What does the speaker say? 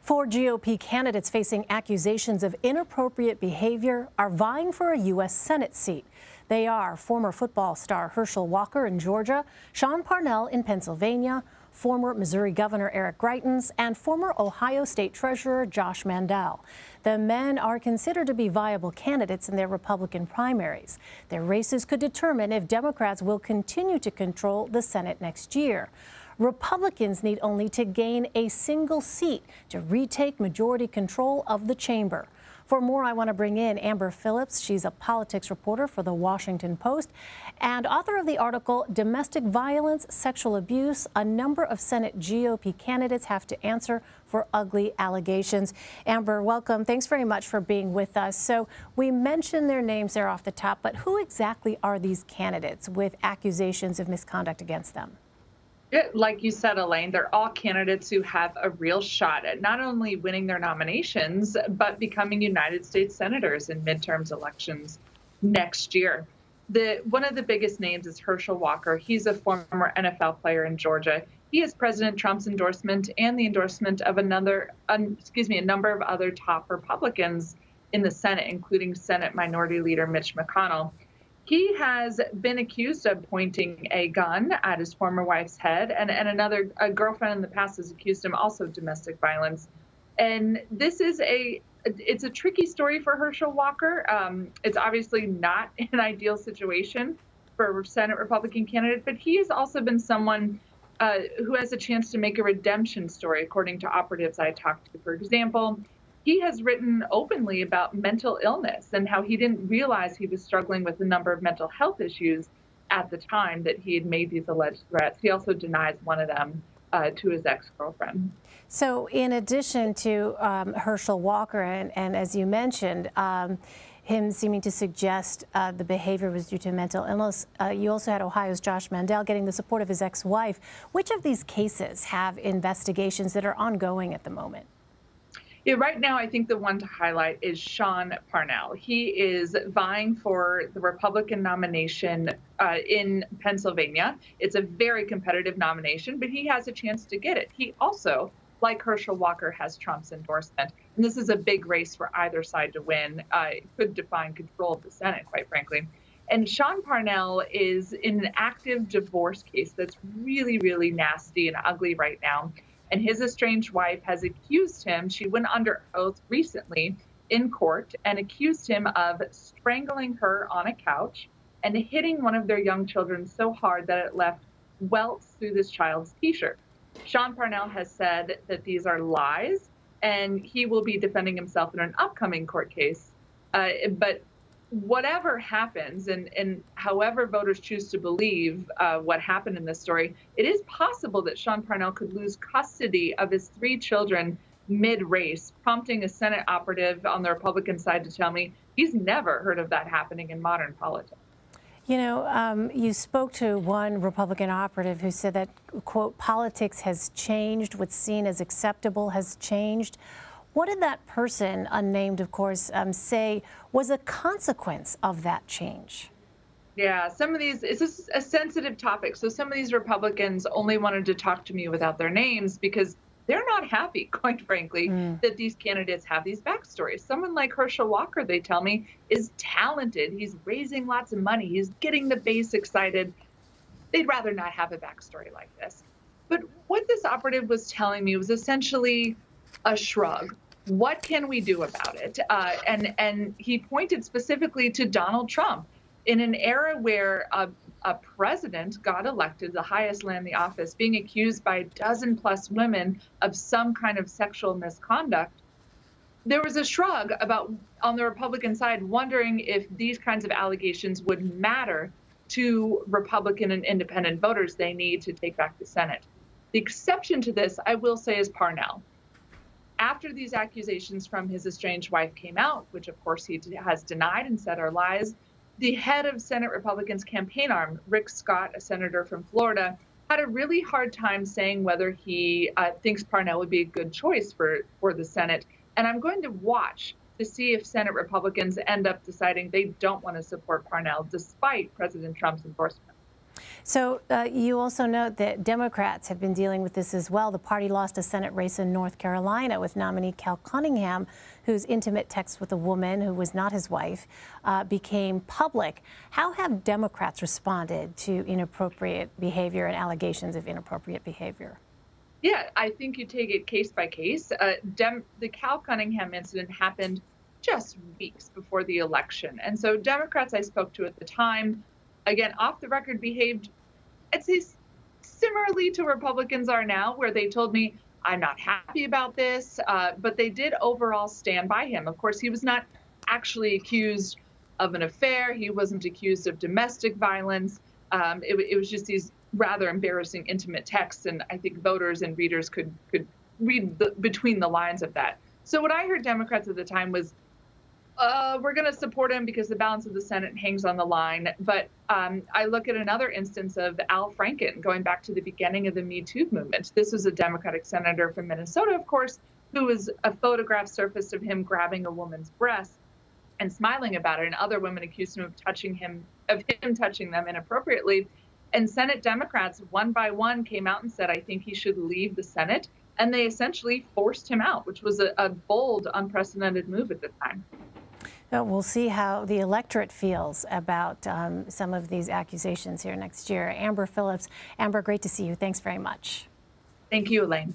Four GOP candidates facing accusations of inappropriate behavior are vying for a U.S. Senate seat. They are former football star Herschel Walker in Georgia, Sean Parnell in Pennsylvania, former Missouri Governor Eric Greitens, and former Ohio State Treasurer Josh Mandel. The men are considered to be viable candidates in their Republican primaries. Their races could determine if Democrats will continue to control the Senate next year. Republicans need only to gain a single seat to retake majority control of the chamber. For more, I want to bring in Amber Phillips. She's a politics reporter for The Washington Post and author of the article, Domestic Violence, Sexual Abuse. A number of Senate GOP candidates have to answer for ugly allegations. Amber, welcome. Thanks very much for being with us. So we mentioned their names there off the top, but who exactly are these candidates with accusations of misconduct against them? Like you said, Elaine, they're all candidates who have a real shot at not only winning their nominations, but becoming United States senators in midterms elections next year. One of the biggest names is Herschel Walker. He's a former NFL player in Georgia. He has President Trump's endorsement and the endorsement of a number of other top Republicans in the Senate, including Senate Minority Leader Mitch McConnell. He has been accused of pointing a gun at his former wife's head, and a girlfriend in the past has accused him also of domestic violence. And this is it's a tricky story for Herschel Walker. It's obviously not an ideal situation for a Senate Republican candidate, but he has also been someone who has a chance to make a redemption story, according to operatives I talked to. For example, he has written openly about mental illness and how he didn't realize he was struggling with a number of mental health issues at the time that he had made these alleged threats. He also denies one of them to his ex-girlfriend. So in addition to Herschel Walker, and as you mentioned, him seeming to suggest the behavior was due to mental illness, you also had Ohio's Josh Mandel getting the support of his ex-wife. Which of these cases have investigations that are ongoing at the moment? Yeah, right now, I think the one to highlight is Sean Parnell. He is vying for the Republican nomination in Pennsylvania. It's a very competitive nomination, but he has a chance to get it. He also, like Herschel Walker, has Trump's endorsement. And this is a big race for either side to win. It could define control of the Senate, quite frankly. And Sean Parnell is in an active divorce case that's really, really nasty and ugly right now. And his estranged wife has accused him, she went under oath recently in court and accused him of strangling her on a couch and hitting one of their young children so hard that it left welts through this child's t-shirt. Sean Parnell has said that these are lies, and he will be defending himself in an upcoming court case. But whatever happens, and however voters choose to believe what happened in this story, it is possible that Sean Parnell could lose custody of his 3 children mid-race, prompting a Senate operative on the Republican side to tell me he's never heard of that happening in modern politics. You know, you spoke to one Republican operative who said that, quote, politics has changed, what's seen as acceptable has changed. What did that person, unnamed, of course, say was a consequence of that change? Yeah, some of these, it's a sensitive topic. So some of these Republicans only wanted to talk to me without their names because they're not happy, quite frankly, that these candidates have these backstories. Someone like Herschel Walker, they tell me, is talented. He's raising lots of money. He's getting the base excited. They'd rather not have a backstory like this. But what this operative was telling me was essentially a shrug. What can we do about it? And he pointed specifically to Donald Trump. In an era where a president got elected, the highest man in the office, being accused by a dozen-plus women of some kind of sexual misconduct, there was a shrug about, on the Republican side, wondering if these kinds of allegations would matter to Republican and independent voters they need to take back the Senate. The exception to this, I will say, is Parnell. After these accusations from his estranged wife came out, which of course he has denied and said are lies, the head of Senate Republicans' campaign arm, Rick Scott, a senator from Florida, had a really hard time saying whether he thinks Parnell would be a good choice for the Senate. And I'm going to watch to see if Senate Republicans end up deciding they don't want to support Parnell despite President Trump's endorsement. So you also note that Democrats have been dealing with this as well. The party lost a Senate race in North Carolina with nominee Cal Cunningham, whose intimate text with a woman who was not his wife became public. How have Democrats responded to inappropriate behavior and allegations of inappropriate behavior? Yeah, I think you take it case by case. The Cal Cunningham incident happened just weeks before the election. And so Democrats I spoke to at the time, again, off the record, behaved, I'd say, similarly to Republicans are now, where they told me, I'm not happy about this, but they did overall stand by him. Of course, he was not actually accused of an affair. He wasn't accused of domestic violence. It was just these rather embarrassing intimate texts, and I think voters and readers could read between the lines of that. So what I heard Democrats at the time was, we're going to support him because the balance of the Senate hangs on the line. But I look at another instance of Al Franken, going back to the beginning of the Me Too movement. This was a Democratic senator from Minnesota, of course, who was a photograph surfaced of him grabbing a woman's breast and smiling about it. And other women accused him of touching them inappropriately. And Senate Democrats, one by one, came out and said, I think he should leave the Senate. And they essentially forced him out, which was a bold, unprecedented move at the time. We'll see how the electorate feels about some of these accusations here next year. Amber Phillips. Amber, great to see you. Thanks very much. Thank you, Elaine.